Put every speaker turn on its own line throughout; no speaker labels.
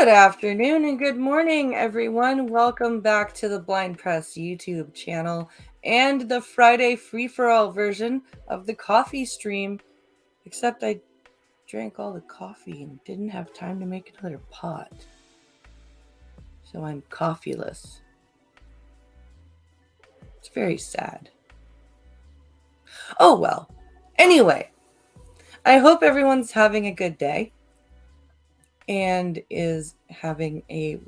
Good afternoon and good morning, everyone. Welcome back to the Blind Press YouTube channel and the Friday free-for-all version of the coffee stream. Except I drank all the coffee and didn't have time to make another pot. So I'm coffeeless. It's very sad. Oh well. Anyway, I hope everyone's having a good day and is having a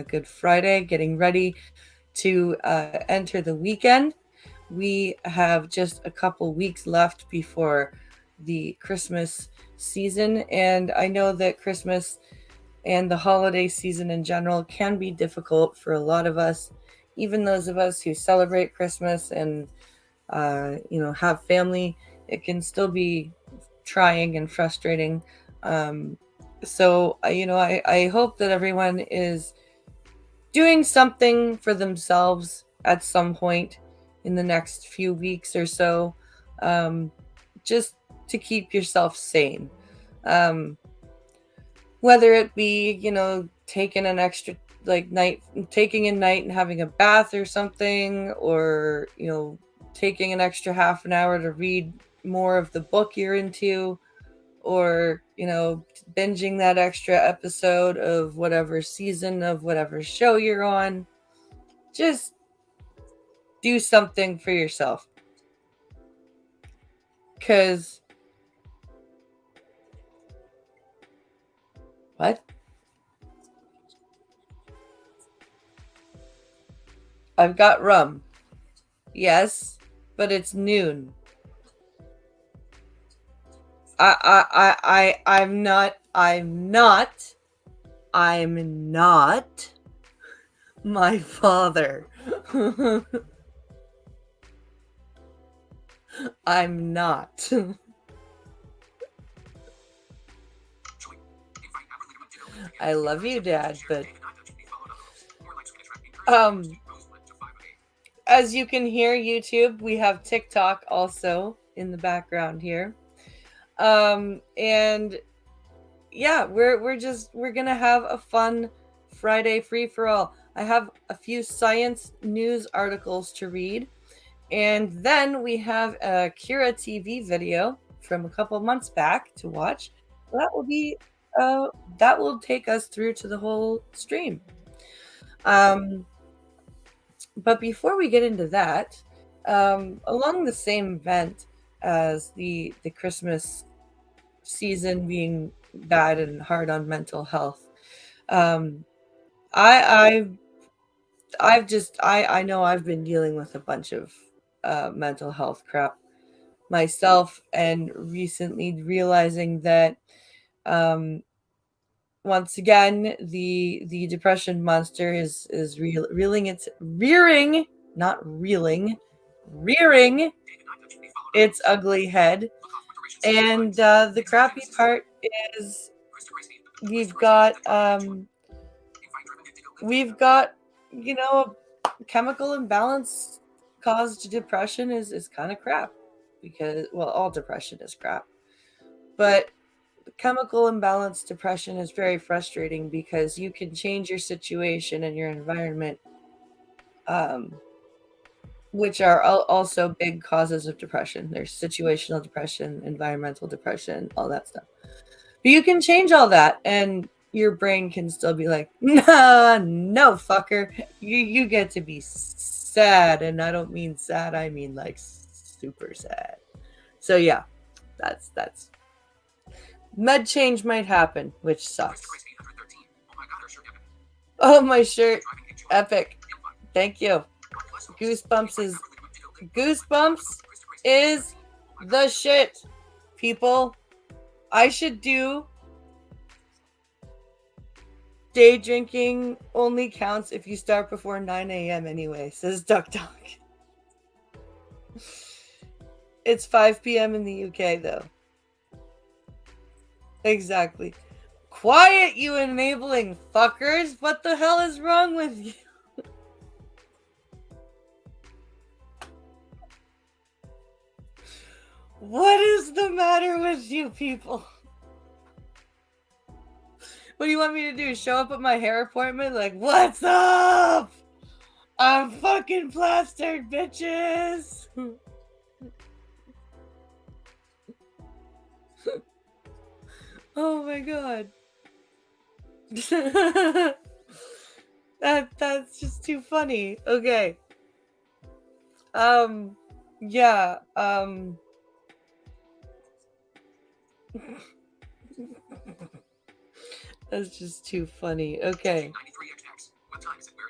good Friday, getting ready to enter the weekend. we have just a couple weeks left before the Christmas season, and I know that Christmas and the holiday season in general can be difficult for a lot of us, even those of us who celebrate Christmas and have family. It can still be trying and frustrating. So I hope that everyone is doing something for themselves at some point in the next few weeks or so, just to keep yourself sane. Um, whether it be, taking an extra night, taking a night and having a bath or something, or, taking an extra half an hour to read more of the book you're into, or, binging that extra episode of whatever season of whatever show you're on. Just do something for yourself. Because what? I've got rum. Yes, but it's noon. I'm not my father. I'm not. I love you, Dad, but as you can hear, YouTube, we have TikTok also in the background here. And yeah, we're gonna have a fun Friday free for all. I have a few science news articles to read, and then we have a Kira TV video from a couple months back to watch. That will take us through to the whole stream. But before we get into that, along the same vent as the Christmas season being bad and hard on mental health, I I know I've been dealing with a bunch of mental health crap myself, and recently realizing that once again the depression monster is rearing, not reeling, rearing its ugly head. And the crappy part is we've got chemical imbalance caused depression is kind of crap, because, well, all depression is crap, but chemical imbalance depression is very frustrating because you can change your situation and your environment, which are also big causes of depression. There's situational depression, environmental depression, all that stuff. But you can change all that, and your brain can still be like, nah, no, fucker. You get to be sad, and I don't mean sad, I mean like super sad. So yeah, that's med change might happen, which sucks. Oh, my shirt, epic. Thank you. Goosebumps is the shit, people. I should do day drinking only counts if you start before 9 a.m. anyway, says Duck Duck. It's 5 p.m. in the UK, though. Exactly. Quiet, you enabling fuckers! What the hell is wrong with you? What is the matter with you people? What do you want me to do? Show up at my hair appointment like, what's up? I'm fucking plastered, bitches! Oh my god. That's just too funny. Okay. Yeah, that's just too funny. Okay.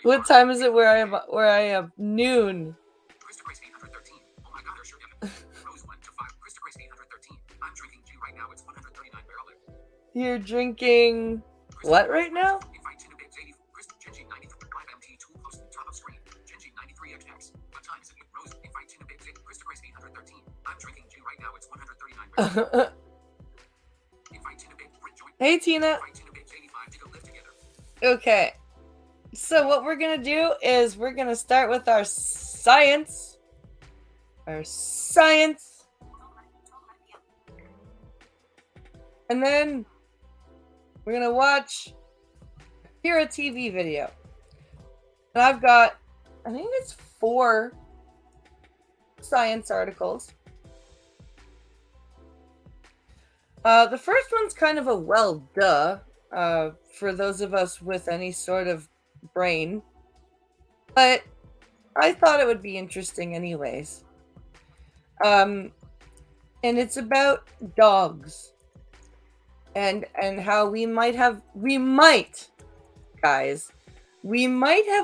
What time is it where I am? Noon. You're drinking what right now? Hey, Tina. Okay. So what we're going to do is we're going to start with our science. Our science. And then we're going to watch here a TV video. And I've got, I think it's 4 science articles. The first one's kind of a well, duh, for those of us with any sort of brain. But I thought it would be interesting anyways. And it's about dogs. And how we might have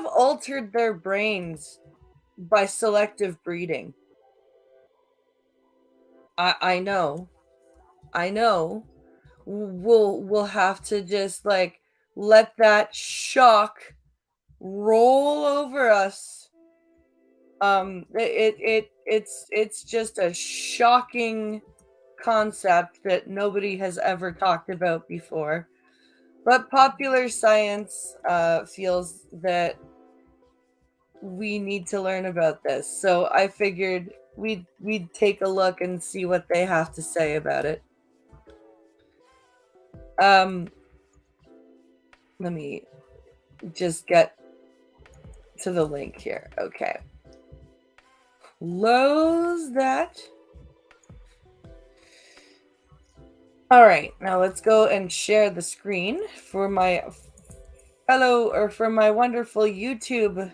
altered their brains by selective breeding. I know. We'll have to just like let that shock roll over us. It's just a shocking concept that nobody has ever talked about before. But popular science feels that we need to learn about this. So I figured we'd take a look and see what they have to say about it. Let me just get to the link here. Okay. Close that. All right, now let's go and share the screen for my for my wonderful YouTube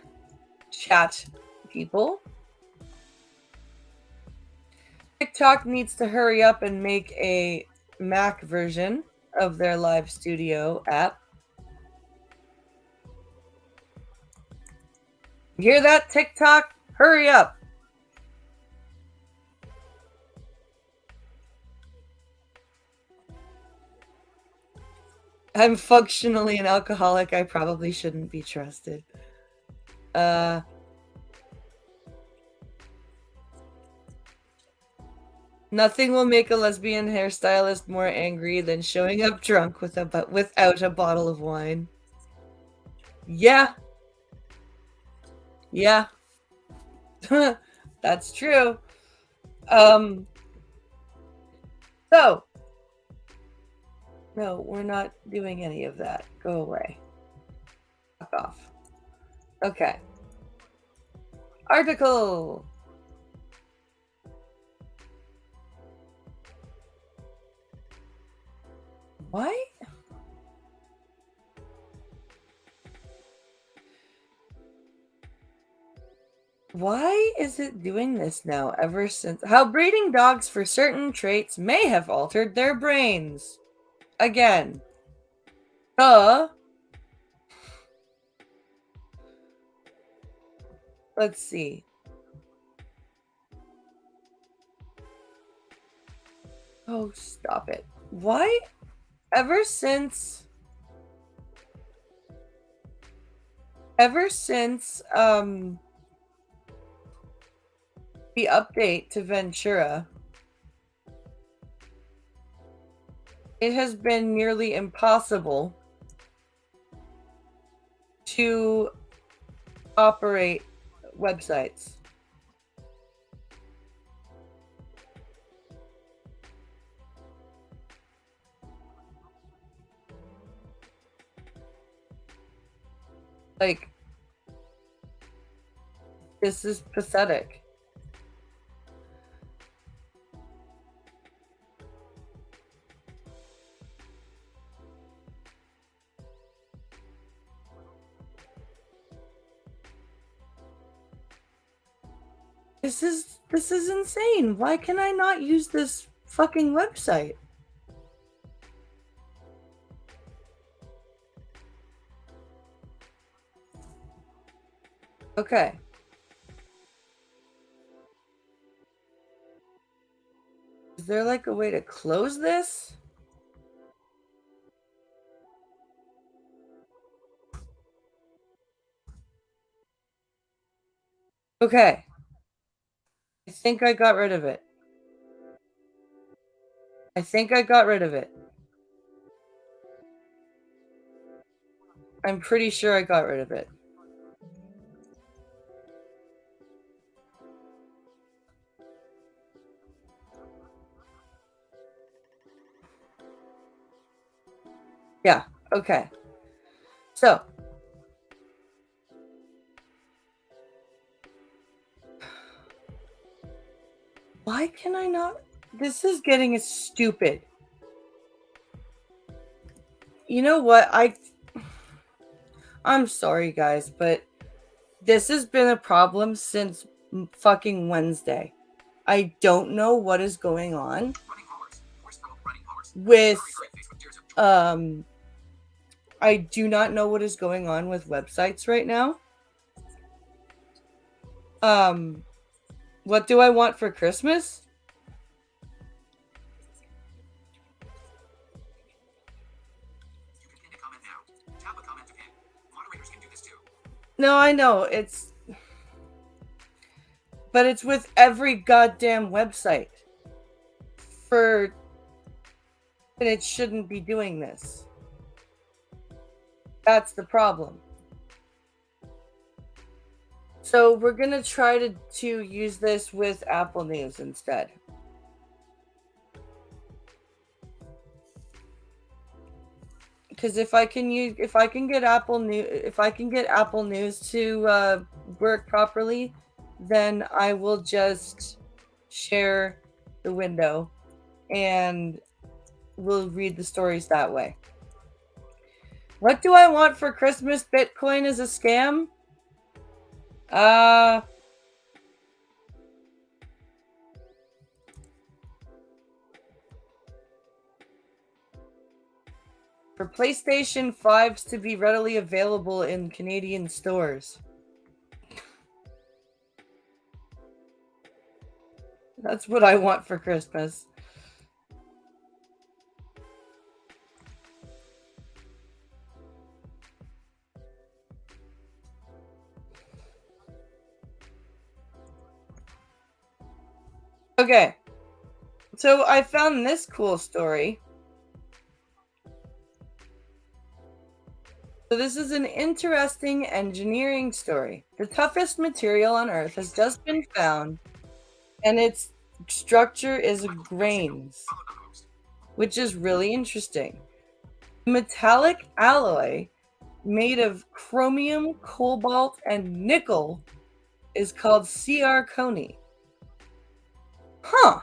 chat people. TikTok needs to hurry up and make a Mac version of their live studio app. You hear that, TikTok? Hurry up. I'm functionally an alcoholic. I probably shouldn't be trusted. Nothing will make a lesbian hairstylist more angry than showing up drunk without a bottle of wine. Yeah. Yeah. That's true. So, no, we're not doing any of that. Go away. Fuck off. Okay. Article. Why? Why is it doing this now? Ever since how breeding dogs for certain traits may have altered their brains. Again. Let's see. Oh, stop it. Why? Ever since the update to Ventura, it has been nearly impossible to operate websites. Like, this is pathetic. This is insane. Why can I not use this fucking website? Okay. Is there like a way to close this? Okay. I think I got rid of it. I think I got rid of it. I'm pretty sure I got rid of it. Yeah, okay. So, why can I not? This is getting stupid. You know what? I'm sorry, guys, but this has been a problem since fucking Wednesday. I don't know what is going on with I do not know what is going on with websites right now. What do I want for Christmas? No, I know but it's with every goddamn website. And it shouldn't be doing this. That's the problem. So we're gonna try to use this with Apple News instead. Because if I can get Apple News to work properly, then I will just share the window and we'll read the stories that way. What do I want for Christmas? Bitcoin is a scam? For PlayStation 5s to be readily available in Canadian stores. That's what I want for Christmas. Okay. So I found this cool story. So this is an interesting engineering story. The toughest material on Earth has just been found, and its structure is grains, which is really interesting. Metallic alloy made of chromium, cobalt, and nickel is called zirconia. Huh.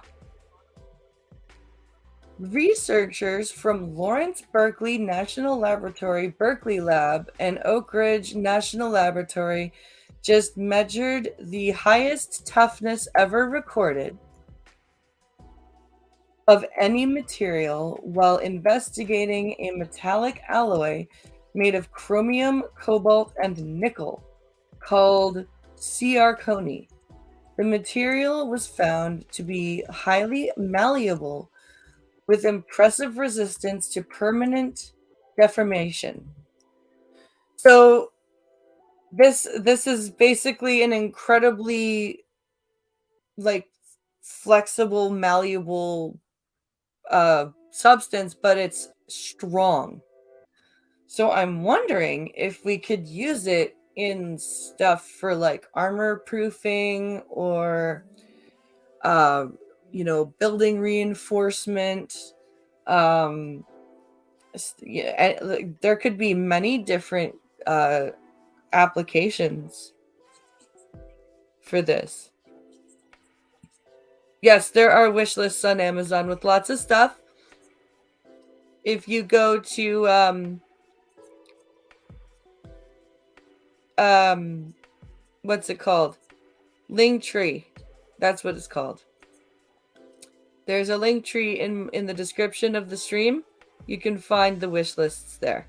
Researchers from Lawrence Berkeley National Laboratory, Berkeley Lab, and Oak Ridge National Laboratory just measured the highest toughness ever recorded of any material while investigating a metallic alloy made of chromium, cobalt, and nickel called zirconia. The material was found to be highly malleable with impressive resistance to permanent deformation. So this is basically an incredibly like flexible, malleable substance, but it's strong. So I'm wondering if we could use it in stuff for like armor proofing or uh, building reinforcement. Yeah, there could be many different applications for this. Yes, there are wish lists on Amazon with lots of stuff. If you go to what's it called? Linktree. That's what it's called. There's a link tree in the description of the stream. You can find the wish lists there.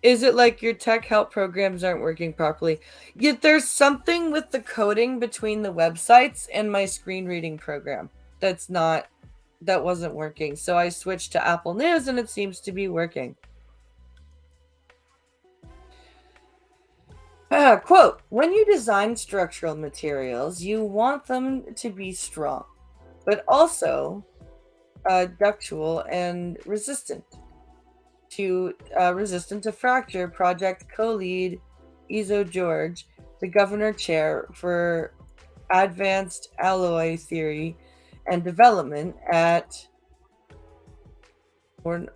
Is it like your tech help programs aren't working properly? Yet there's something with the coding between the websites and my screen reading program that wasn't working. So I switched to Apple News and it seems to be working. Quote, when you design structural materials, you want them to be strong, but also ductile and resistant to fracture. Project co-lead Izo George, the governor chair for advanced alloy theory and development at and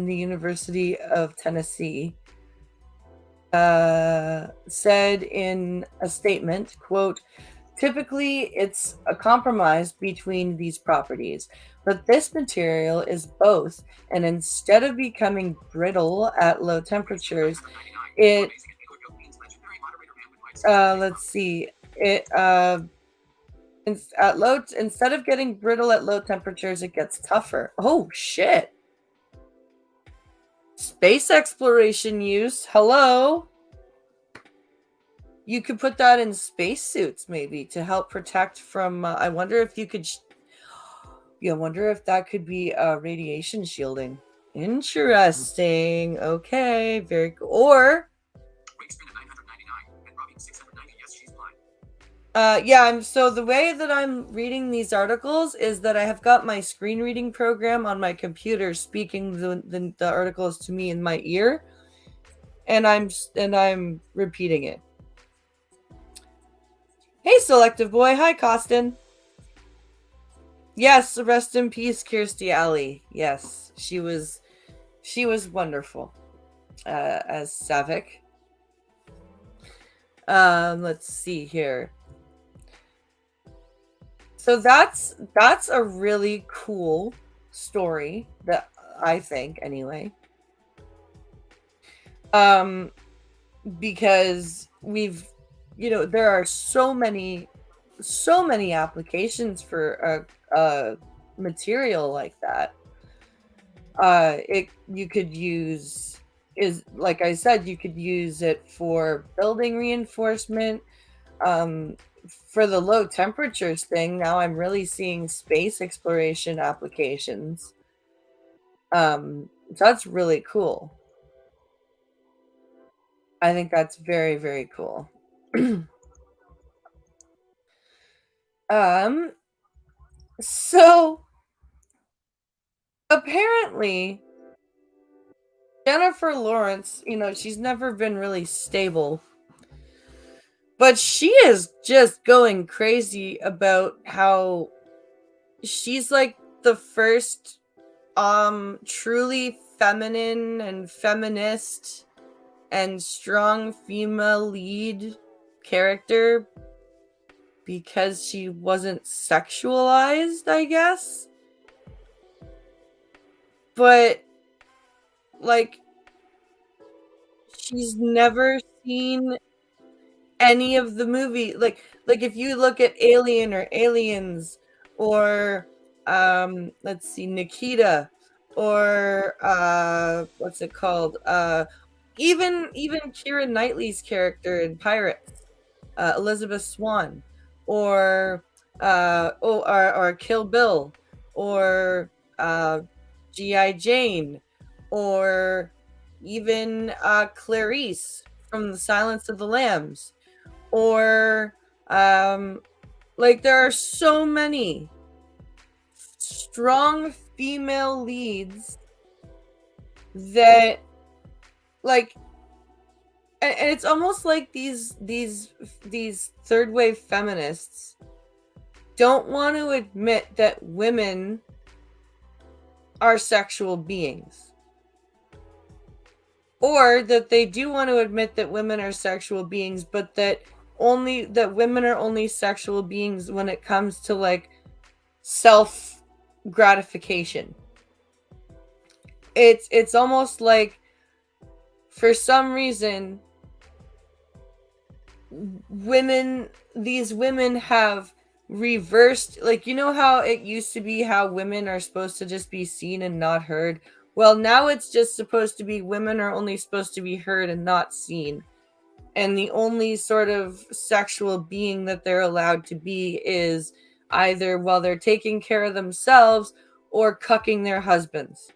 the University of Tennessee, said in a statement, quote, typically it's a compromise between these properties, but this material is both, and instead of becoming brittle at low temperatures, it let's see, it instead of getting brittle at low temperatures, it gets tougher. Oh shit. Space exploration use. Hello. You could put that in spacesuits maybe to help protect from. I wonder if you could. I wonder if that could be radiation shielding. Interesting. Okay, very cool. Or. Yeah, so the way that I'm reading these articles is that I have got my screen reading program on my computer speaking the articles to me in my ear, and I'm repeating it. Hey, Selective Boy. Hi, Costin. Yes, rest in peace, Kirstie Alley. Yes, she was wonderful as Saavik. Let's see here. So that's a really cool story, that I think, anyway. Because we've, there are so many applications for a material like that. You could use, is like I said, you could use it for building reinforcement. For the low temperatures thing, now I'm really seeing space exploration applications. So that's really cool. I think that's very, very cool. So apparently Jennifer Lawrence, she's never been really stable, but she is just going crazy about how she's like the first truly feminine and feminist and strong female lead character because she wasn't sexualized, I guess. But like, she's never seen any of the movie, like if you look at Alien or Aliens, or let's see, Nikita, or what's it called, even Keira Knightley's character in Pirates, Elizabeth Swann, or or Kill Bill, or G.I. Jane, or even Clarice from The Silence of the Lambs, or like, there are so many strong female leads that, like, and it's almost like these third wave feminists don't want to admit that women are sexual beings, or that they do want to admit that women are sexual beings, but that women are only sexual beings when it comes to like self gratification. It's almost like, for some reason, these women have reversed, like, how it used to be how women are supposed to just be seen and not heard. Well, now it's just supposed to be women are only supposed to be heard and not seen, and the only sort of sexual being that they're allowed to be is either while they're taking care of themselves or cucking their husbands.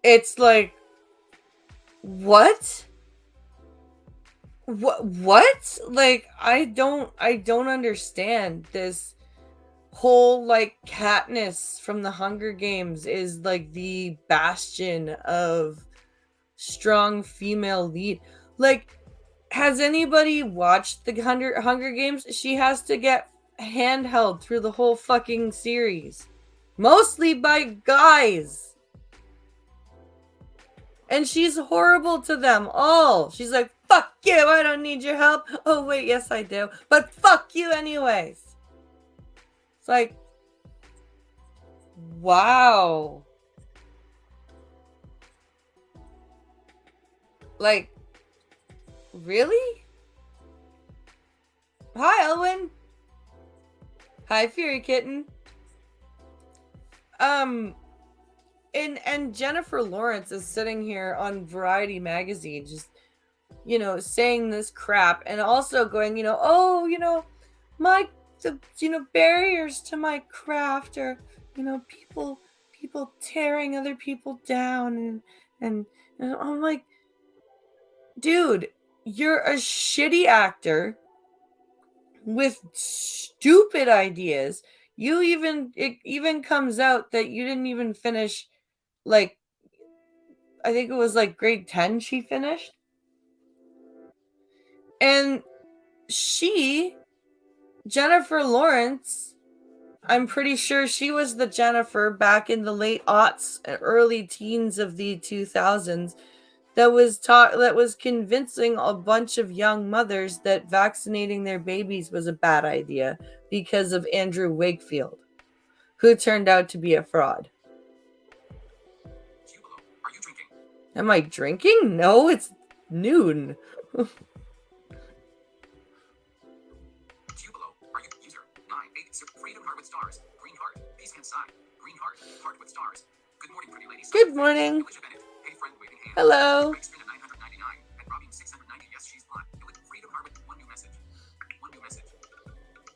It's like, What? What? Like I don't understand this whole like Katniss from the Hunger Games is like the bastion of strong female lead. Like, has anybody watched the Hunger Games? She has to get handheld through the whole fucking series, mostly by guys. And she's horrible to them all. She's like, fuck you, I don't need your help. Oh, wait, yes, I do. But fuck you, anyways. It's like, wow. Like, really? Hi, Elwin. Hi, Fury Kitten. And Jennifer Lawrence is sitting here on Variety magazine just saying this crap and also going, oh, the barriers to my craft are, people tearing other people down and I'm like, dude, you're a shitty actor with stupid ideas. It even comes out that you didn't even finish, like, I think it was like grade 10 she finished. And Jennifer Lawrence, I'm pretty sure she was the Jennifer back in the late aughts, early teens of the 2000s that was convincing a bunch of young mothers that vaccinating their babies was a bad idea because of Andrew Wakefield, who turned out to be a fraud.
Are you drinking?
Am I drinking? No, it's noon.
Are you user 986 Freedom Heart with stars? Green heart. Peace inside. Green heart with stars. Good morning, pretty ladies.
Good morning.
Hey, friend, waving hand.
Hello.
999 and Robin 690. Yes, she's blind. Freedom Heart with one new message.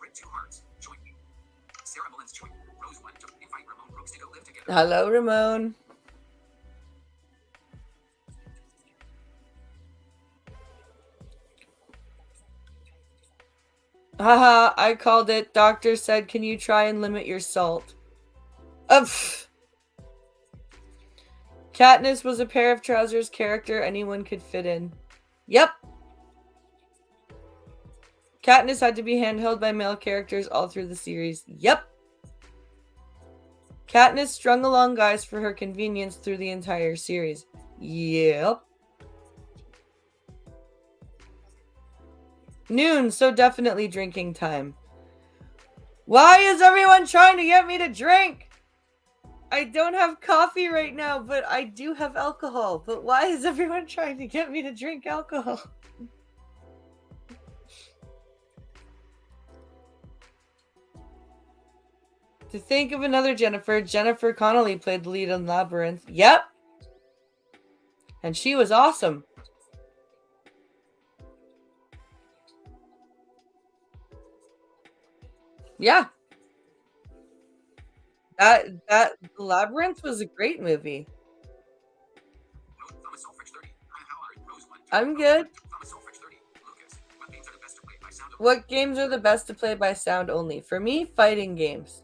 Red 2 hearts. Join me. Sarah Mullins join. Rose 1 to invite Ramon Brooks to go live together.
Hello, Ramon. Haha, I called it. Doctor said, can you try and limit your salt? Katniss was a pair of trousers character anyone could fit in. Yep. Katniss had to be handheld by male characters all through the series. Yep. Katniss strung along guys for her convenience through the entire series. Yep. Noon, so definitely drinking time. Why is everyone trying to get me to drink? I don't have coffee right now, but I do have alcohol. But why is everyone trying to get me to drink alcohol? To think of another Jennifer Connelly played the lead in Labyrinth. Yep. And she was awesome. Yeah. That Labyrinth was a great movie. I'm good. What games are the best to play by sound only? For me, fighting games.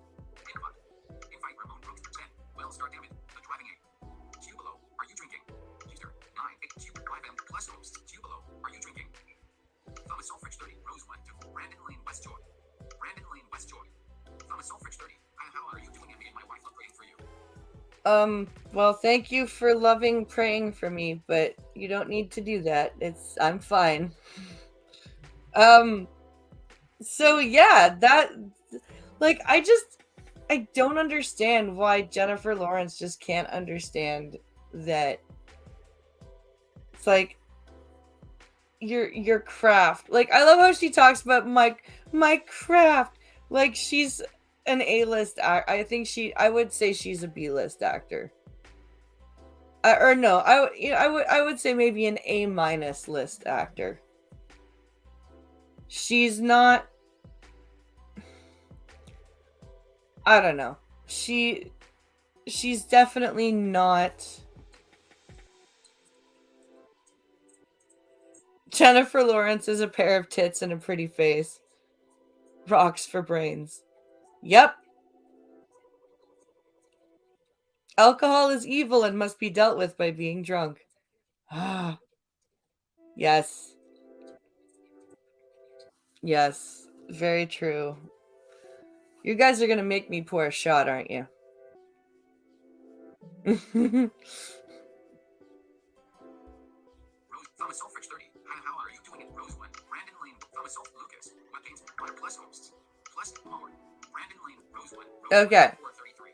Well, thank you for loving praying for me, but you don't need to do that. I'm fine. So yeah, I don't understand why Jennifer Lawrence just can't understand that it's like your craft. Like, I love how she talks about my craft. Like, she's an A-list act. I would say she's a B-list actor. Or no, I would say maybe an A- list actor. She's not, I don't know. She's definitely not Jennifer Lawrence is a pair of tits and a pretty face. Rocks for brains. Yep. Alcohol is evil and must be dealt with by being drunk. Ah, yes. Yes. Very true. You guys are going to make me pour a shot, aren't you?
Rose, Thomas Selfridge 30. How are you doing it? Rosewood, Brandon Lane, Thomas Self, Lucas, Webpains, Water Plus Hosts, Plus, Howard, Brandon Lane, Rosewood,
Okay.
433.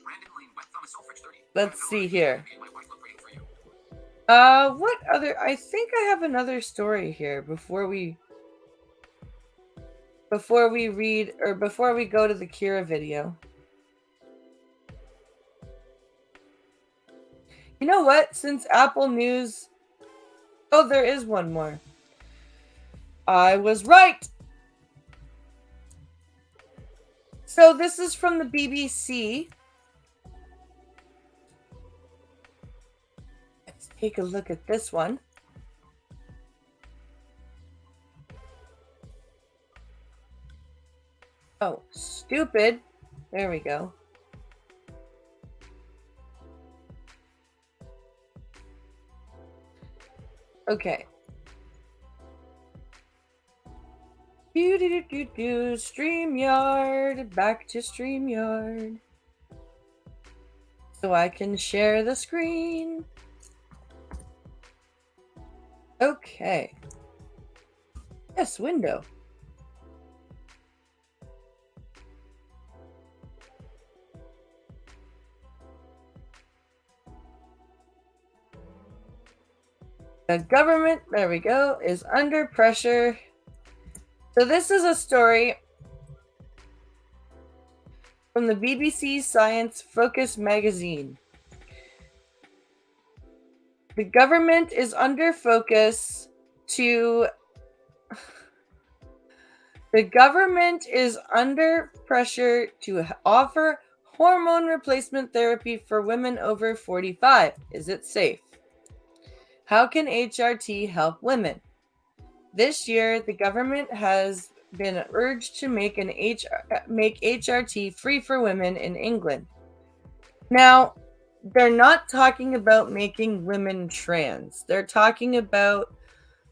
Brandon Lane, Thomas Selfridge 30.
Let's see here.
My wife look great for you.
What other? I think I have another story here before we read or before we go to the Kira video. You know what? Since Apple News, oh, there is one more. I was right. So this is from the BBC. Let's take a look at this one. Oh, stupid. There we go. Okay. StreamYard. Back to StreamYard. So I can share the screen. Okay. Yes, window. The government, there we go, is under pressure. So this is a story from the BBC Science Focus magazine. The government is under focus to... The government is under pressure to offer hormone replacement therapy for women over 45. Is it safe? How can HRT help women? This year, the government has been urged to make HRT free for women in England. Now, they're not talking about making women trans. They're talking about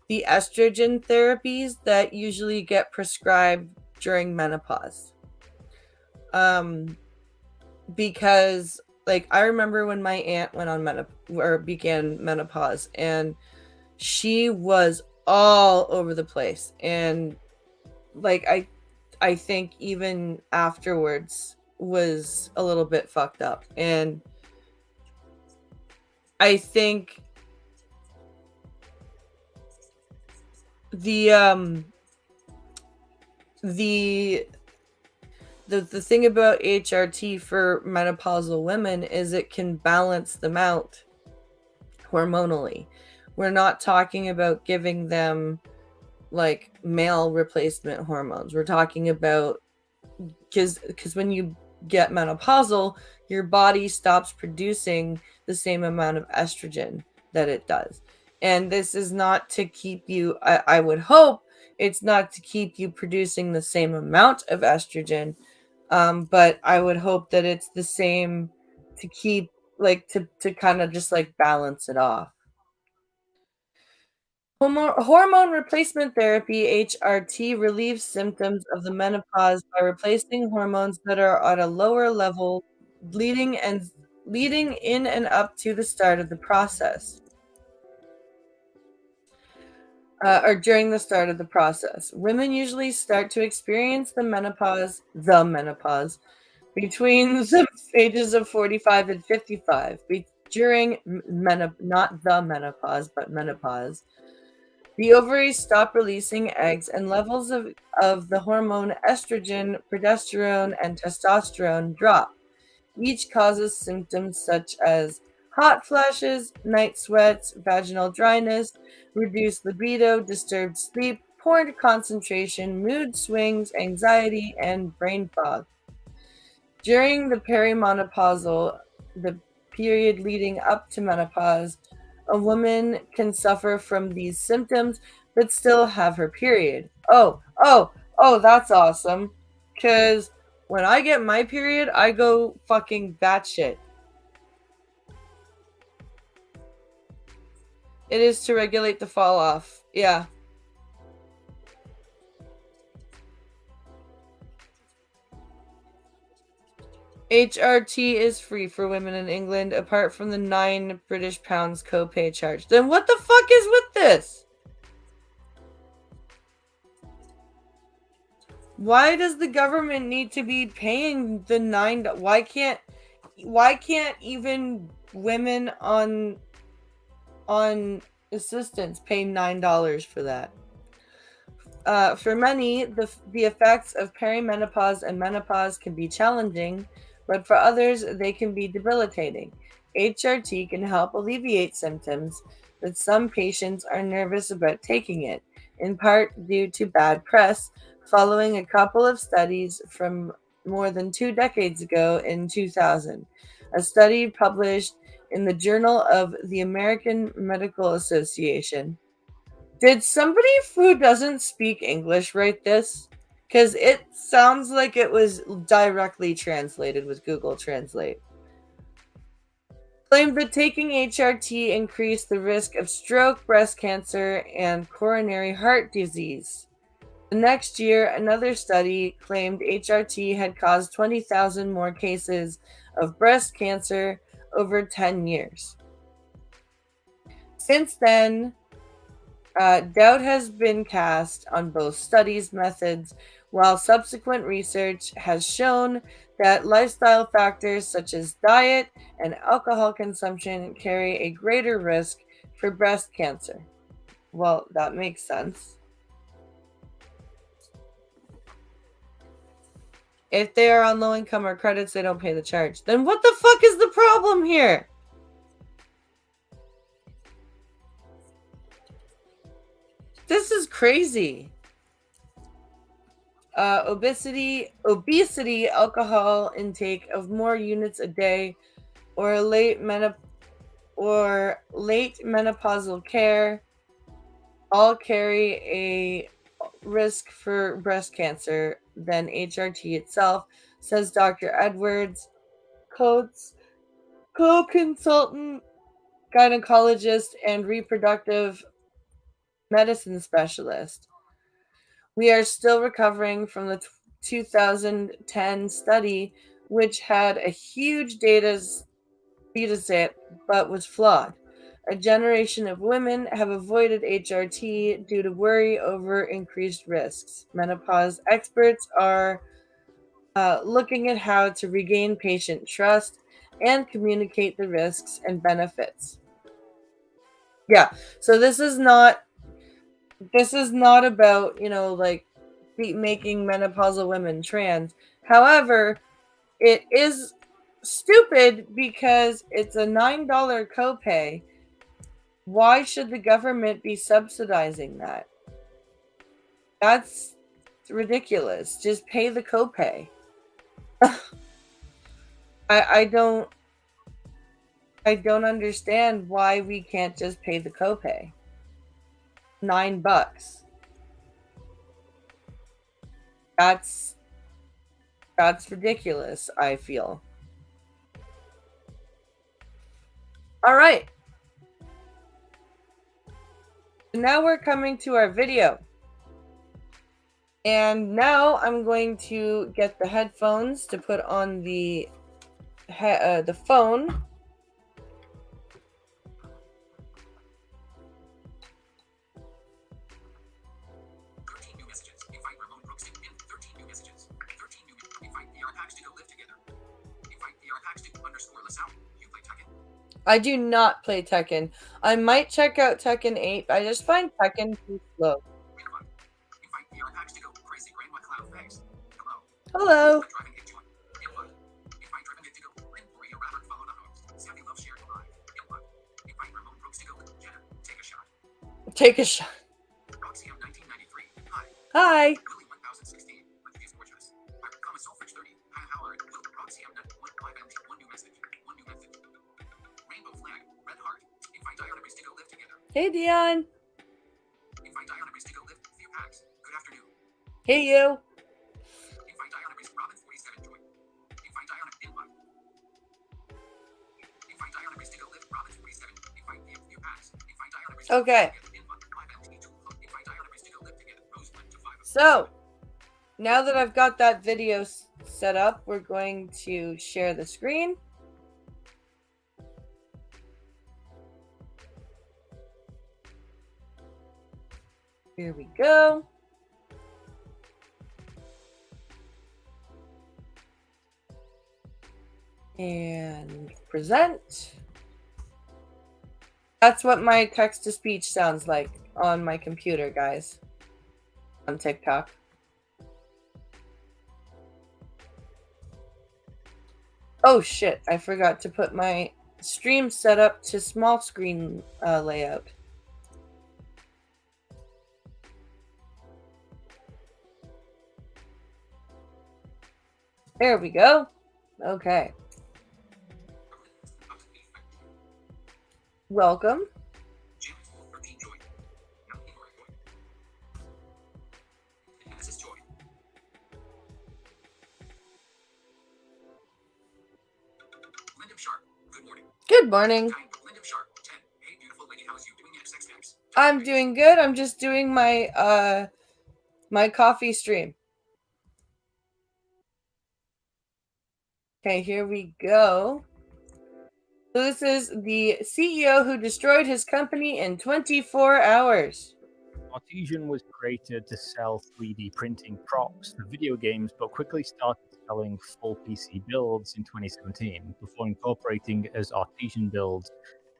the estrogen therapies that usually get prescribed during menopause. Because like I remember when my aunt went on began menopause, and she was all over the place, and like I think even afterwards was a little bit fucked up, and I think the thing about HRT for menopausal women is it can balance them out hormonally. We're not talking about giving them like male replacement hormones. We're talking about because when you get menopausal, your body stops producing the same amount of estrogen that it does. And this is not to keep you, I would hope it's not to keep you producing the same amount of estrogen. But I would hope that it's the same to keep like to kind of just like balance it off. Hormone replacement therapy (HRT) relieves symptoms of the menopause by replacing hormones that are at a lower level, leading in and up to the start of the process. Or during the start of the process. Women usually start to experience the menopause between the ages of 45 and 55. During not the menopause, but menopause. The ovaries stop releasing eggs, and levels of the hormone estrogen, progesterone, and testosterone drop. Each causes symptoms such as hot flashes, night sweats, vaginal dryness, reduced libido, disturbed sleep, poor concentration, mood swings, anxiety, and brain fog. During the perimenopausal, the period leading up to menopause, A woman can suffer from these symptoms but still have her period. Oh, that's awesome. Because when I get my period, I go fucking batshit. It is to regulate the fall off. Yeah. HRT is free for women in England, apart from the £9 copay charge. Then what the fuck is with this? Why does the government need to be paying the $9? Why can't even women on assistance pay $9 for that? For many, the effects of perimenopause and menopause can be challenging, but for others, they can be debilitating. HRT can help alleviate symptoms, but some patients are nervous about taking it, in part due to bad press, following a couple of studies from more than 2 decades ago in 2000. A study published in the Journal of the American Medical Association. Did somebody who doesn't speak English write this? Because it sounds like it was directly translated with Google Translate. Claimed that taking HRT increased the risk of stroke, breast cancer, and coronary heart disease. The next year, another study claimed HRT had caused 20,000 more cases of breast cancer over 10 years. Since then, doubt has been cast on both studies' methods, while subsequent research has shown that lifestyle factors such as diet and alcohol consumption carry a greater risk for breast cancer. Well, that makes sense. If they are on low income or credits, they don't pay the charge. Then what the fuck is the problem here? This is crazy. Obesity, alcohol intake of more units a day, or late menopausal care, all carry a risk for breast cancer than HRT itself, says Dr. Edwards Coates, co-consultant, gynecologist, and reproductive medicine specialist. We are still recovering from the 2010 study, which had a huge data set but was flawed. A generation of women have avoided HRT due to worry over increased risks. Menopause experts are looking at how to regain patient trust and communicate the risks and benefits. Yeah, so this is not about, like making menopausal women trans. However, it is stupid because it's a $9 copay. Why should the government be subsidizing that? That's ridiculous. Just pay the copay. I don't understand why we can't just pay the copay. $9. That's ridiculous, I feel. All right. Now we're coming to our video. And now I'm going to get the headphones to put on the phone. I do not play Tekken. I might check out Tekken 8, but I just find Tekken too slow. Hello. Take a shot. Hi. Hey, Dion.
Invite Diana Breeze to go live. Few packs. Good afternoon.
Hey, you.
Invite Diana Breeze. Robin 47 join. Invite Diana invite. Invite Diana Breeze to go live. Robin 47. Invite few packs. Invite Diana Breeze.
Okay.
Invite Diana Breeze to go live together. Rose 1 to 5.
So, now that I've got that video set up, we're going to share the screen. Here we go. And present. That's what my text-to-speech sounds like on my computer, guys. On TikTok. Oh shit, I forgot to put my stream set up to small screen layout. There we go. Okay. Welcome.
This is Joy. Lyndon Sharp. Good morning.
Good morning.
Lyndon Sharp. 10. Hey, beautiful lady, how's you doing? XXX.
I'm doing good. I'm just doing my my coffee stream. Okay, here we go. So this is the CEO who destroyed his company in 24 hours.
Artesian was created to sell 3D printing props for video games, but quickly started selling full PC builds in 2017 before incorporating as Artesian Builds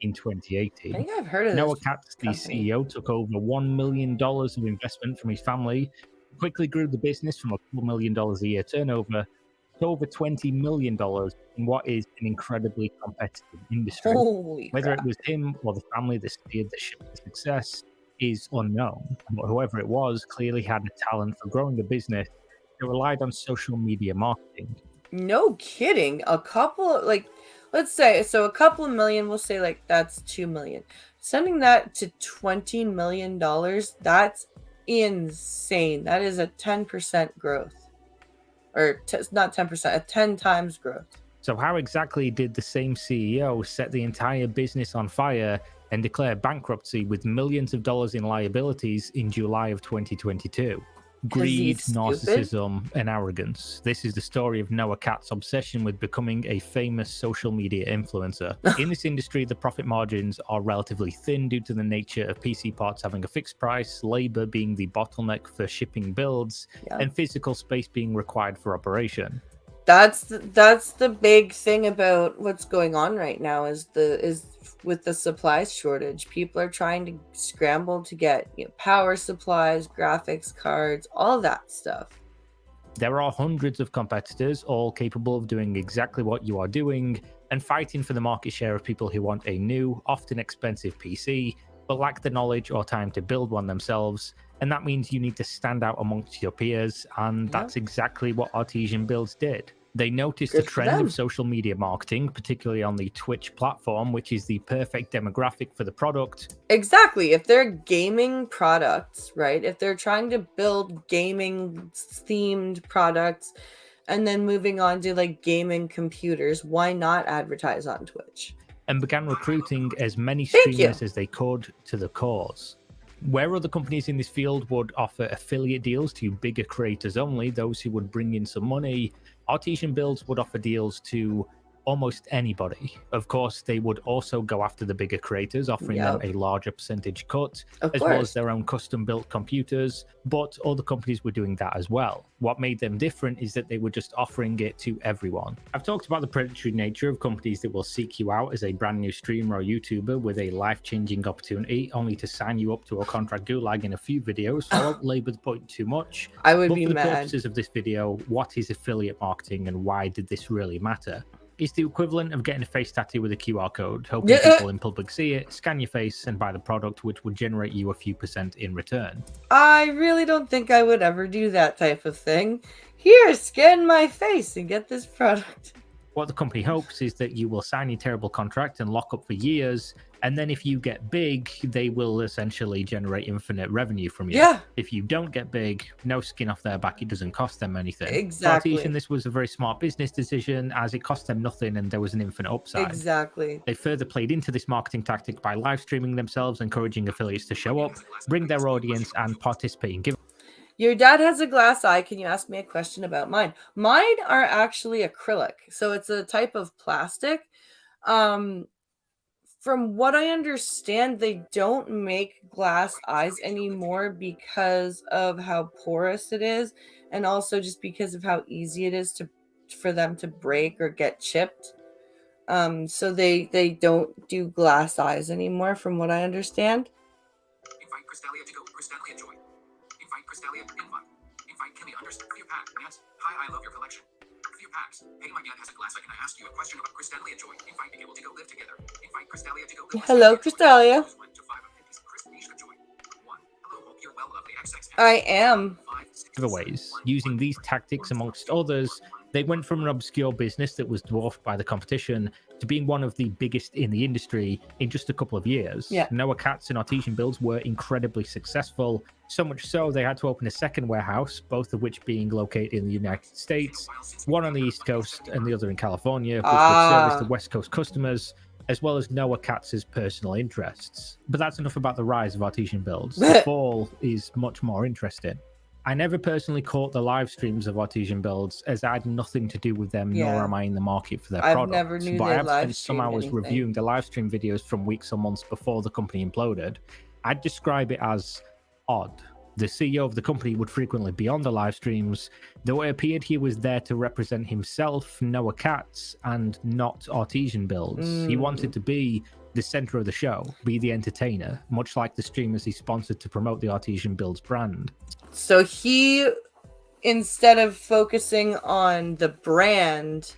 in 2018.
I think I've heard of
Noah
this
Katz, the
company.
CEO, took over $1 million of investment from his family, quickly grew the business from a couple $1 million a year turnover to over $20 million in what is an incredibly competitive industry.
Holy
Whether
crap.
it was him or the family that steered the ship to success is unknown, but whoever it was clearly had a talent for growing a business that relied on social media marketing.
No kidding. A couple, like, let's say, so a couple of million, we'll say like that's 2 million. Sending that to $20 million, that's insane. That is a 10% growth. Or not 10%, a 10 times growth.
So how exactly did the same CEO set the entire business on fire and declare bankruptcy with millions of dollars in liabilities in July of 2022? Greed, narcissism, and arrogance. This is the story of Noah Katz's obsession with becoming a famous social media influencer. In this industry, the profit margins are relatively thin due to the nature of PC parts having a fixed price, labor being the bottleneck for shipping builds, and physical space being required for operation.
That's the big thing about what's going on right now is with the supplies shortage. People are trying to scramble to get power supplies, graphics cards, all that stuff.
There are hundreds of competitors, all capable of doing exactly what you are doing and fighting for the market share of people who want a new, often expensive PC, but lack the knowledge or time to build one themselves. And that means you need to stand out amongst your peers, and that's exactly what Artesian Builds did. They noticed a trend of social media marketing, particularly on the Twitch platform, which is the perfect demographic for the product.
Exactly. If they're gaming products, right? If they're trying to build gaming themed products and then moving on to like gaming computers, why not advertise on Twitch?
And began recruiting as many streamers as they could to the cause. Where other companies in this field would offer affiliate deals to bigger creators only, those who would bring in some money, Artesian Builds would offer deals to almost anybody. Of course, they would also go after the bigger creators, offering them a larger percentage cut, as well as their own custom-built computers, but other companies were doing that as well. What made them different is that they were just offering it to everyone. I've talked about the predatory nature of companies that will seek you out as a brand new streamer or YouTuber with a life-changing opportunity, only to sign you up to a contract gulag in a few videos, so I won't labor the point too much.
I would
but
be
for the
mad.
purposes of this video, what is affiliate marketing and why did this really matter? It's the equivalent of getting a face tattoo with a QR code, hoping people in public see it, scan your face, and buy the product, which would generate you a few % in return.
I really don't think I would ever do that type of thing. Here, scan my face and get this product.
What the company hopes is that you will sign a terrible contract and lock up for years, and then if you get big, they will essentially generate infinite revenue from you.
Yeah.
If you don't get big, no skin off their back, it doesn't cost them anything.
Exactly.
For Artesian, this was a very smart business decision, as it cost them nothing and there was an infinite upside.
Exactly.
They further played into this marketing tactic by live streaming themselves, encouraging affiliates to show up, bring their audience, and participate in giveaways.
Your dad has a glass eye. Can you ask me a question about mine? Mine are actually acrylic. So it's a type of plastic. From what I understand, they don't make glass eyes anymore because of how porous it is, and also just because of how easy it is for them to break or get chipped. So they don't do glass eyes anymore, from what I understand.
Invite Crystalia to go. Crystalia joy. Invite Crystalia. Invite Kimmy underscore. Few pack. Nats. Hi, I love your collection. Few packs. Hey, my dad has a glass eye. Can I ask you a question about Crystalia joy? Invite Miguel to go live together. Invite Crystalia to go live.
Hello, Crystalia. I am.
Giveaways. Using these tactics amongst others, they went from an obscure business that was dwarfed by the competition to being one of the biggest in the industry in just a couple of years.
Yeah.
Noah Katz and Artesian Builds were incredibly successful, so much so they had to open a second warehouse, both of which being located in the United States, one on the East Coast and the other in California, which would service the West Coast customers, as well as Noah Katz's personal interests. But that's enough about the rise of Artesian Builds. The fall is much more interesting. I never personally caught the live streams of Artesian Builds, as I had nothing to do with them, nor am I in the market for their product.
Never knew
but I have
live
spent some hours
anything.
reviewing the live stream videos from weeks or months before the company imploded. I'd describe it as odd. The CEO of the company would frequently be on the live streams, though it appeared he was there to represent himself, Noah Katz, and not Artesian Builds. He wanted to be the center of the show, be the entertainer, much like the streamers he sponsored to promote the Artesian Builds brand.
So he, instead of focusing on the brand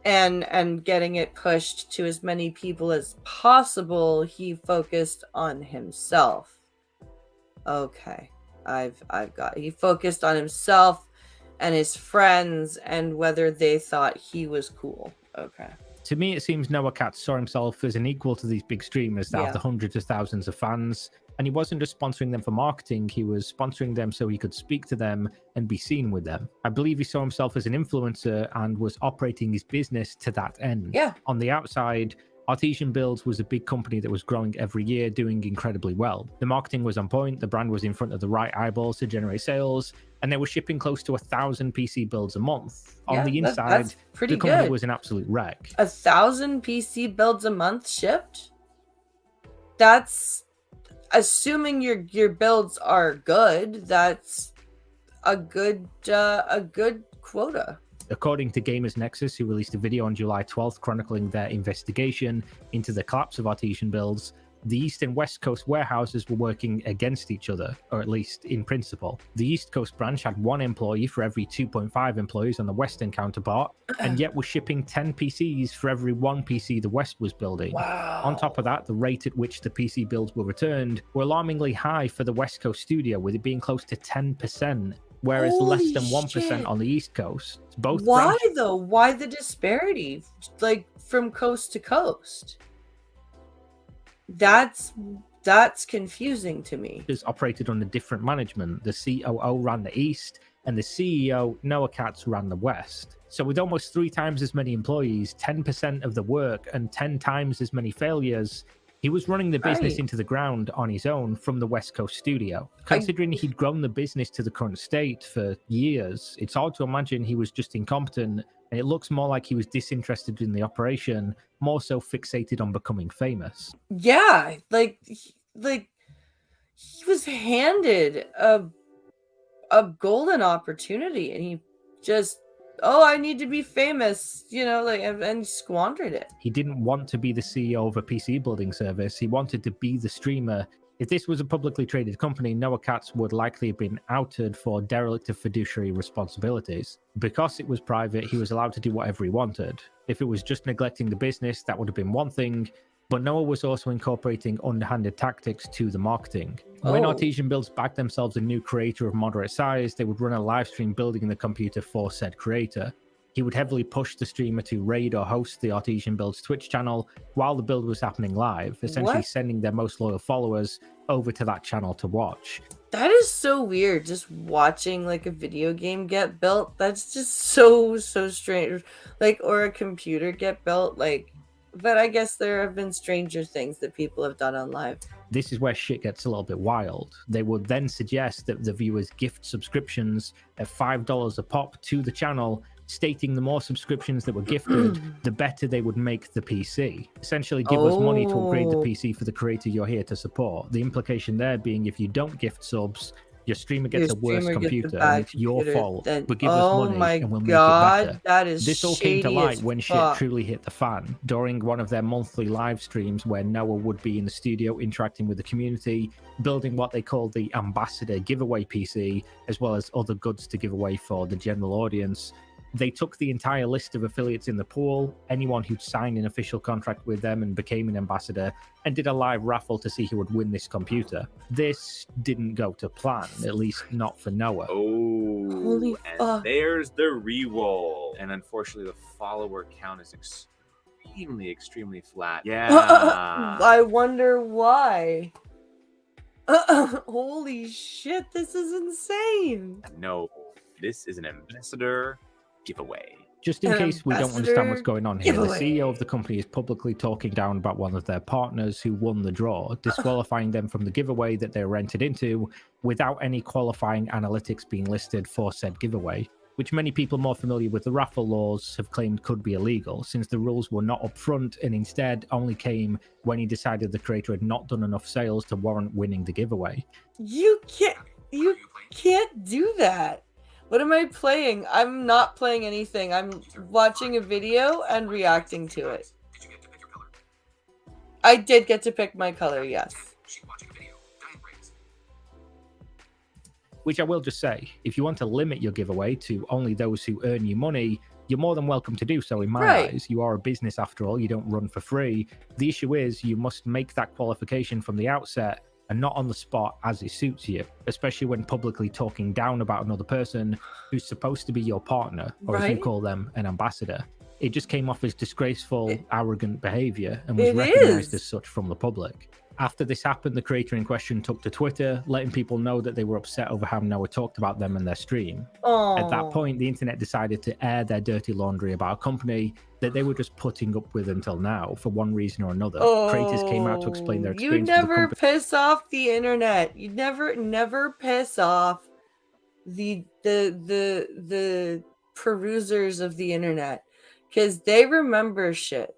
and getting it pushed to as many people as possible, he focused on himself. Okay, he focused on himself and his friends and whether they thought he was cool. Okay.
To me, it seems Noah Katz saw himself as an equal to these big streamers that have the hundreds of thousands of fans, and he wasn't just sponsoring them for marketing, he was sponsoring them so he could speak to them and be seen with them. I believe he saw himself as an influencer and was operating his business to that end.
Yeah.
On the outside, Artesian Builds was a big company that was growing every year, doing incredibly well. The marketing was on point, the brand was in front of the right eyeballs to generate sales, and they were shipping close to 1,000 PC builds a month. On the inside, the company was an absolute wreck.
1,000 PC builds a month shipped? That's, assuming your builds are good, that's a good quota.
According to Gamers Nexus, who released a video on July 12th chronicling their investigation into the collapse of Artesian Builds, the East and West Coast warehouses were working against each other, or at least in principle. The East Coast branch had 1 employee for every 2.5 employees on the Western counterpart, and yet was shipping 10 PCs for every 1 PC the West was building.
Wow.
On top of that, the rate at which the PC builds were returned were alarmingly high for the West Coast studio, with it being close to 10%. Whereas less than 1% on the East Coast.
Why though? Why the disparity? Like from coast to coast? That's confusing to me.
Is operated under different management. The COO ran the East, and the CEO, Noah Katz, ran the West. So with almost 3 times as many employees, 10% of the work, and 10 times as many failures, he was running the business into the ground on his own from the West Coast studio. Considering he'd grown the business to the current state for years, it's hard to imagine he was just incompetent, and it looks more like he was disinterested in the operation, more so fixated on becoming famous.
Yeah, like he was handed a golden opportunity, and he just, I need to be famous, and squandered it.
He didn't want to be the CEO of a PC building service. He wanted to be the streamer. If this was a publicly traded company, Noah Katz would likely have been outed for derelict of fiduciary responsibilities. Because it was private, he was allowed to do whatever he wanted. If it was just neglecting the business, that would have been one thing, but Noah was also incorporating underhanded tactics to the marketing. When Artesian Builds backed themselves a new creator of moderate size, they would run a live stream building the computer for said creator. He would heavily push the streamer to raid or host the Artesian Builds Twitch channel while the build was happening live, essentially
What?
sending their most loyal followers over to that channel to watch.
That is so weird. Just watching like a video game get built. That's just so strange. Like, or a computer get built. Like, but I guess there have been stranger things that people have done on live.
This is where shit gets a little bit wild. They would then suggest that the viewers gift subscriptions at $5 a pop to the channel, stating the more subscriptions that were gifted, the better they would make the PC. Essentially, give us money to upgrade the PC for the creator you're here to support. The implication there being if you don't gift subs, your streamer gets a worse computer, and it's your fault. But give us money and we'll make it better.
That is
this all came to light when shit
fuck.
truly hit the fan during one of their monthly live streams where Noah would be in the studio interacting with the community, building what they called the Ambassador giveaway PC, as well as other goods to give away for the general audience. They took the entire list of affiliates in the pool, anyone who'd signed an official contract with them and became an ambassador, and did a live raffle to see who would win this computer. This didn't go to plan, at least not for Noah.
Oh,
Holy
and
fuck.
there's the reroll. And unfortunately, the follower count is extremely flat. Yeah.
I wonder why. Holy shit, this is insane.
No, this is an ambassador giveaway.
Just in
An
case we don't understand what's
ambassador
going on here, the
giveaway.
CEO of the company is publicly talking down about one of their partners who won the draw, disqualifying them from the giveaway that they were entered into without any qualifying analytics being listed for said giveaway, which many people more familiar with the raffle laws have claimed could be illegal, since the rules were not upfront and instead only came when he decided the creator had not done enough sales to warrant winning the giveaway.
You can't
What are you playing?
can't do that. What am I playing? I'm not playing anything. I'm watching a video and reacting to it.
Did you get to pick your color?
I did get to pick my color, yes.
She's watching a video. Diane Briggs.
Which I will just say, if you want to limit your giveaway to only those who earn you money, you're more than welcome to do so in my
Right.
eyes. You are a business after all, you don't run for free. The issue is you must make that qualification from the outset and not on the spot as it suits you, especially when publicly talking down about another person who's supposed to be your partner, or as you
Right.
call them, an ambassador. It just came off as disgraceful,
It-
arrogant behavior and was
It
recognized
is.
as such from the public. After this happened, the creator in question took to Twitter, letting people know that they were upset over how Noah talked about them and their stream.
Oh.
At that point, the internet decided to air their dirty laundry about a company that they were just putting up with until now for one reason or another. Creators came out to explain their
You
experience with the
never
company.
piss off the internet. You never piss off the perusers of the internet, because they remember shit.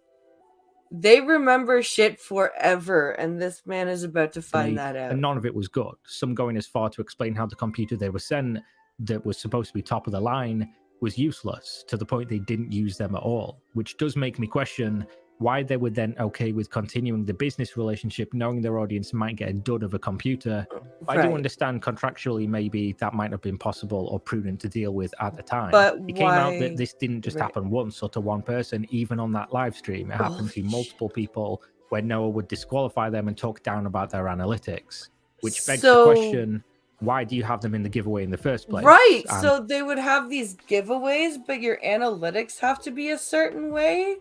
They remember shit forever, and this man is about to find that out.
And none of it was good. Some going as far to explain how the computer they were sent, that was supposed to be top of the line, was useless, to the point they didn't use them at all, which does make me question why they were then okay with continuing the business relationship, knowing their audience might get a dud of a computer. I do
Right.
understand contractually maybe that might have been possible or prudent to deal with at the time.
But
it came out
why-
that this didn't just
right.
happen once or to one person, even on that live stream. It happened to
Holy
multiple people where Noah would disqualify them and talk down about their analytics, which begs
So-
the question, why do you have them in the giveaway in the first place?
Right.
And
So they would have these giveaways, but your analytics have to be a certain way.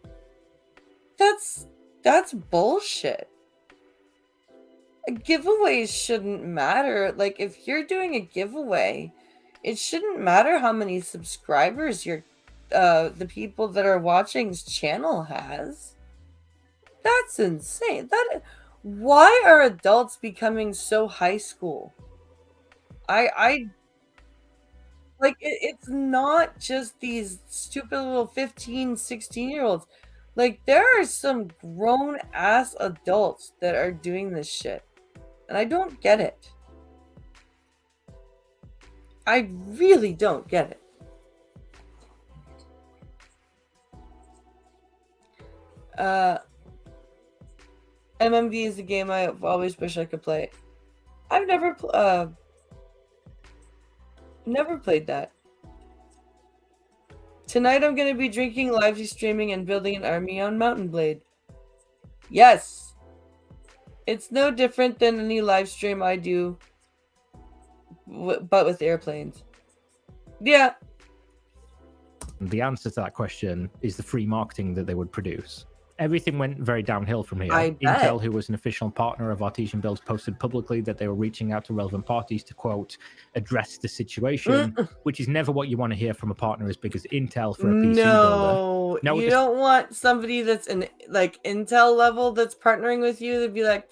That's bullshit. Giveaways shouldn't matter. Like, if you're doing a giveaway, it shouldn't matter how many subscribers your the people that are watching's channel has. That's insane. Why are adults becoming so high school? I like it's not just these stupid little 15, 16-year-olds. Like, there are some grown ass adults that are doing this shit. And I don't get it. I really don't get it. MMV is a game I've always wished I could play. I've never played that. Tonight I'm going to be drinking, live streaming, and building an army on Mountain Blade. Yes. It's no different than any live stream I do, but with airplanes. Yeah.
The answer to that question is the free marketing that they would produce. Everything went very downhill from here.
I bet.
Intel, who was an official partner of Artesian Builds, posted publicly that they were reaching out to relevant parties to, quote, address the situation, which is never what you want to hear from a partner as big as Intel for a PC builder.
No, you don't want somebody that's in like Intel level that's partnering with you to be like,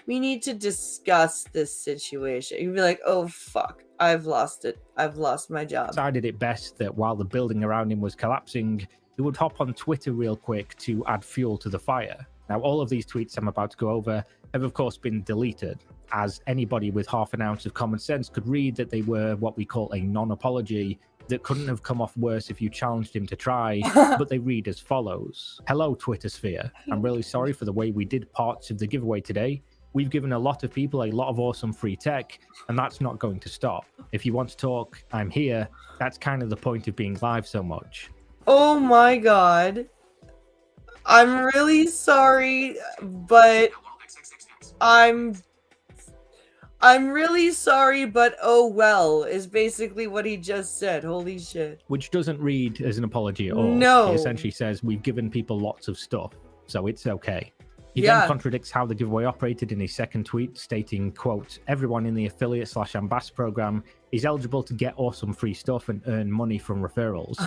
we need to discuss this situation. You'd be like, oh, fuck, I've lost it. I've lost my job.
Decided it best that while the building around him was collapsing, he would hop on Twitter real quick to add fuel to the fire. Now, all of these tweets I'm about to go over have, of course, been deleted, as anybody with half an ounce of common sense could read that they were what we call a non-apology that couldn't have come off worse if you challenged him to try, but they read as follows. Hello, Twitter sphere. I'm really sorry for the way we did parts of the giveaway today. We've given a lot of people a lot of awesome free tech, and that's not going to stop. If you want to talk, I'm here. That's kind of the point of being live so much.
Oh my god. I'm really sorry, but I'm really sorry, but oh well, is basically what he just said. Holy shit.
Which doesn't read as an apology at all.
No.
He essentially says, we've given people lots of stuff, so it's okay. He then contradicts how the giveaway operated in his second tweet, stating, quote, everyone in the affiliate/ambassador program is eligible to get awesome free stuff and earn money from referrals.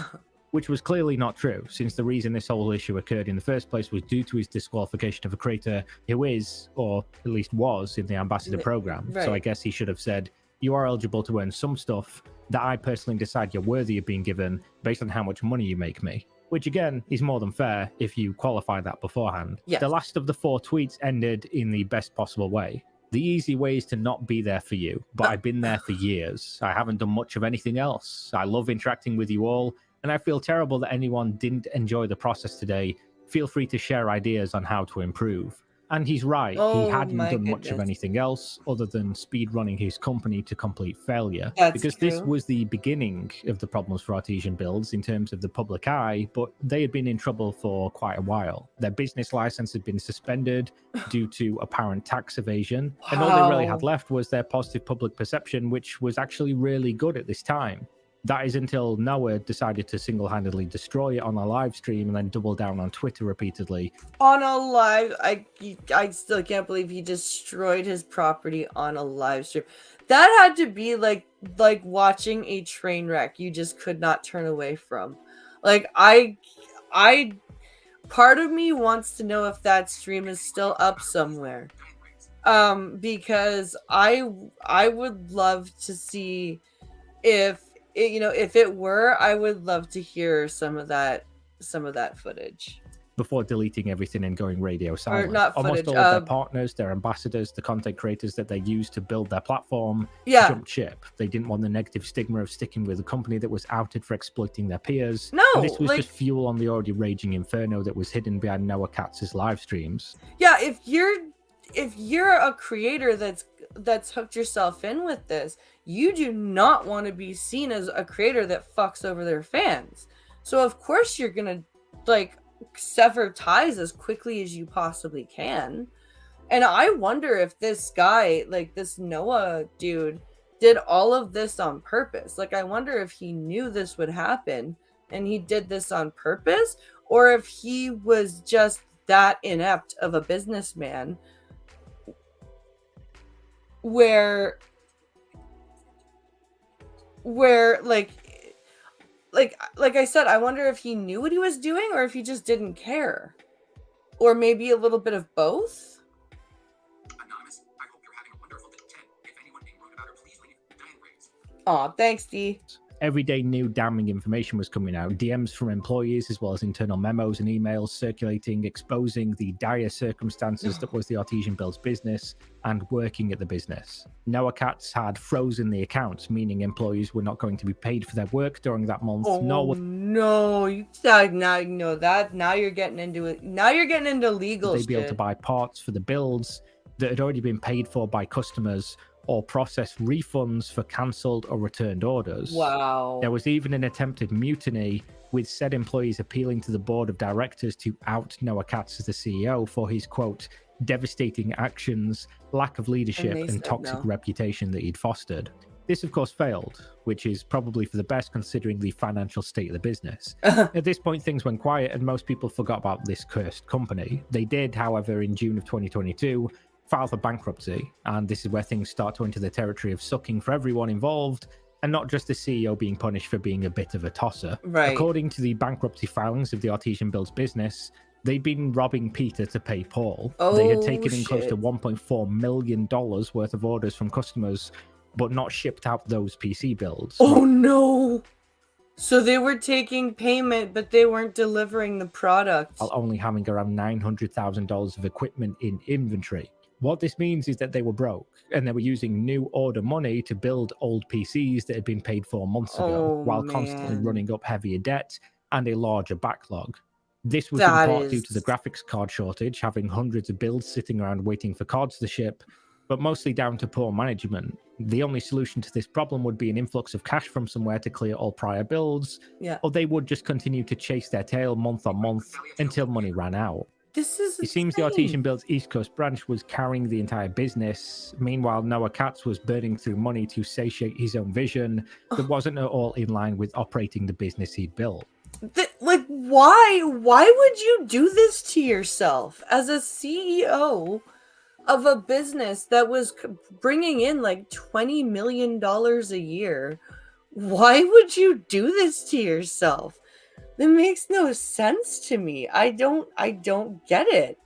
Which was clearly not true, since the reason this whole issue occurred in the first place was due to his disqualification of a creator who is, or at least was, in the ambassador program.
Right.
So I guess he should have said, you are eligible to earn some stuff that I personally decide you're worthy of being given based on how much money you make me. Which again is more than fair if you qualify that beforehand.
Yes.
The last of the 4 tweets ended in the best possible way. The easy way is to not be there for you, but I've been there for years. I haven't done much of anything else. I love interacting with you all, and I feel terrible that anyone didn't enjoy the process today. Feel free to share ideas on how to improve. And he's right.
Oh,
he hadn't
my
done much of
goodness.
anything else other than speed running his company to complete failure.
That's
because
true.
this was the beginning of the problems for Artesian Builds in terms of the public eye, but they had been in trouble for quite a while. Their business license had been suspended due to apparent tax evasion, and all they really had
Wow.
left was their positive public perception, which was actually really good at this time. That is until Noah decided to single-handedly destroy it on a live stream and then double down on Twitter repeatedly.
On a live, I still can't believe he destroyed his property on a live stream. That had to be like watching a train wreck you just could not turn away from. Like I part of me wants to know if that stream is still up somewhere. Because I would love to see if if it were, I would love to hear some of that footage.
Before deleting everything and going radio silent.
not
Almost
footage,
all of their partners, their ambassadors, the content creators that they use to build their platform jumped ship. They didn't want the negative stigma of sticking with a company that was outed for exploiting their peers.
No,
and this was
like-
just fuel on the already raging inferno that was hidden behind Noah Katz's live streams.
Yeah, if you're a creator that's hooked yourself in with this, you do not want to be seen as a creator that fucks over their fans. So of course you're gonna sever ties as quickly as you possibly can. And I wonder if this guy, this Noah dude, did all of this on purpose. I wonder if he knew this would happen and he did this on purpose, or if he was just that inept of a businessman where like I said, I wonder if he knew what he was doing or if he just didn't care, or maybe a little bit of both.
Anonymous, I hope you're having a wonderful day. 10. If anyone being rude about her, please leave. Diane Graves.
Aw, thanks, D.
Every day new damning information was coming out, DMs from employees as well as internal memos and emails circulating, exposing the dire circumstances that was the Artesian Builds business and working at the business. Noah Katz had frozen the accounts, meaning employees were not going to be paid for their work during that month, nor would
no, now you know that. Now you're getting into it. Now you're getting into legal
they
shit.
be able to buy parts for the builds that had already been paid for by customers or process refunds for cancelled or returned orders.
Wow.
There was even an attempted mutiny, with said employees appealing to the board of directors to out Noah Katz as the CEO for his, quote, devastating actions, lack of leadership,
And they
and
said
toxic
no.
reputation that he'd fostered. This, of course, failed, which is probably for the best considering the financial state of the business. At this point, things went quiet and most people forgot about this cursed company. They did, however, in June of 2022, file for bankruptcy, and this is where things start to enter the territory of sucking for everyone involved, and not just the CEO being punished for being a bit of a tosser.
Right.
According to the bankruptcy filings of the Artesian Builds business, they'd been robbing Peter to pay Paul. They had taken in close to $1.4 million worth of orders from customers, but not shipped out those PC builds.
Oh no! So they were taking payment, but they weren't delivering the product.
While only having around $900,000 of equipment in inventory. What this means is that they were broke, and they were using new order money to build old PCs that had been paid for months ago, while constantly running up heavier debt and a larger backlog. This was in part due to the graphics card shortage, having hundreds of builds sitting around waiting for cards to ship, but mostly down to poor management. The only solution to this problem would be an influx of cash from somewhere to clear all prior builds, or they would just continue to chase their tail month on month until money ran out.
It
seems the Artesian Builds East Coast branch was carrying the entire business. Meanwhile, Noah Katz was burning through money to satiate his own vision that wasn't at all in line with operating the business he'd built.
Like, why would you do this to yourself as a CEO of a business that was bringing in like $20 million a year? Why would you do this to yourself? That makes no sense to me. I don't get it.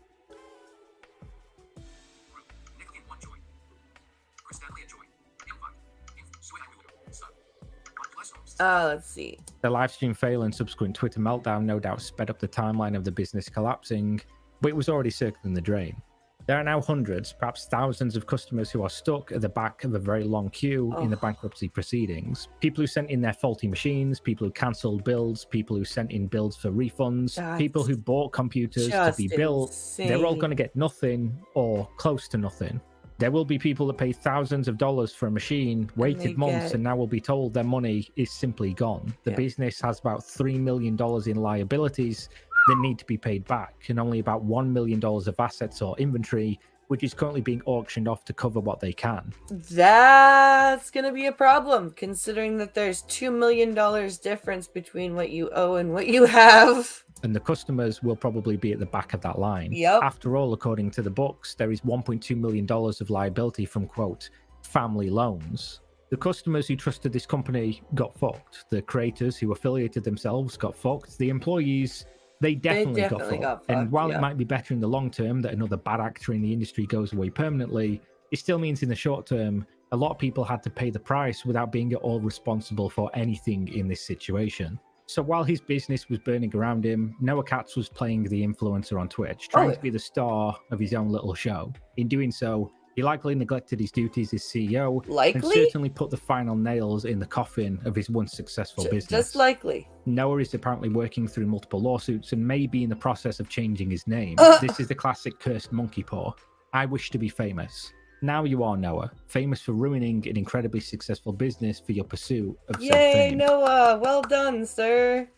Let's see.
The live stream fail and subsequent Twitter meltdown no doubt sped up the timeline of the business collapsing, but it was already circling the drain. There are now hundreds, perhaps thousands of customers who are stuck at the back of a very long queue in the bankruptcy proceedings. People who sent in their faulty machines, people who cancelled builds, people who sent in builds for refunds, people who bought computers to be built. They're all going to get nothing or close to nothing. There will be people that pay thousands of dollars for a machine, waited months, and now will be told their money is simply gone. The business has about $3 million in liabilities that need to be paid back, and only about $1 million of assets or inventory, which is currently being auctioned off to cover what they can.
That's going to be a problem, considering that there's $2 million difference between what you owe and what you have.
And the customers will probably be at the back of that line. After all, according to the books, there is $1.2 million of liability from, quote, family loans. The customers who trusted this company got fucked. The creators who affiliated themselves got fucked. The employees, they definitely got fucked. And while it might be better in the long term that another bad actor in the industry goes away permanently, it still means in the short term, a lot of people had to pay the price without being at all responsible for anything in this situation. So while his business was burning around him, Noah Katz was playing the influencer on Twitch, trying to be the star of his own little show. In doing so, he likely neglected his duties as CEO and certainly put the final nails in the coffin of his once successful business.
Just likely.
Noah is apparently working through multiple lawsuits and may be in the process of changing his name. This is the classic cursed monkey paw. I wish to be famous. Now you are, Noah, famous for ruining an incredibly successful business for your pursuit of self-fame.
Yay, Noah! Well done, sir.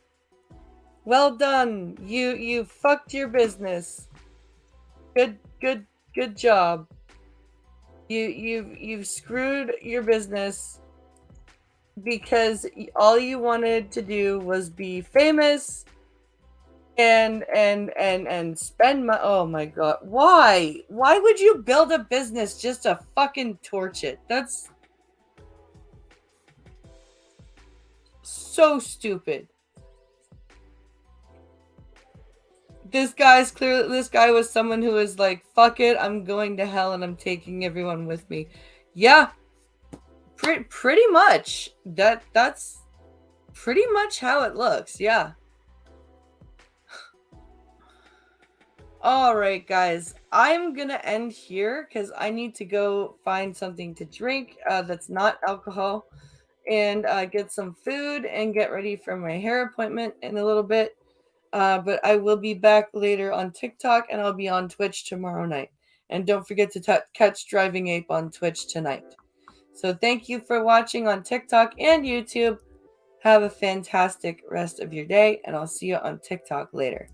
Well done. You fucked your business. Good job. You've screwed your business because all you wanted to do was be famous and spend money. Oh my god. Why would you build a business just to fucking torch it? That's so stupid. This guy was someone who was like, fuck it, I'm going to hell and I'm taking everyone with me. Yeah, pretty much. That's pretty much how it looks. Yeah. All right, guys, I'm going to end here because I need to go find something to drink that's not alcohol and get some food and get ready for my hair appointment in a little bit. But I will be back later on TikTok and I'll be on Twitch tomorrow night. And don't forget to catch Driving Ape on Twitch tonight. So thank you for watching on TikTok and YouTube. Have a fantastic rest of your day and I'll see you on TikTok later.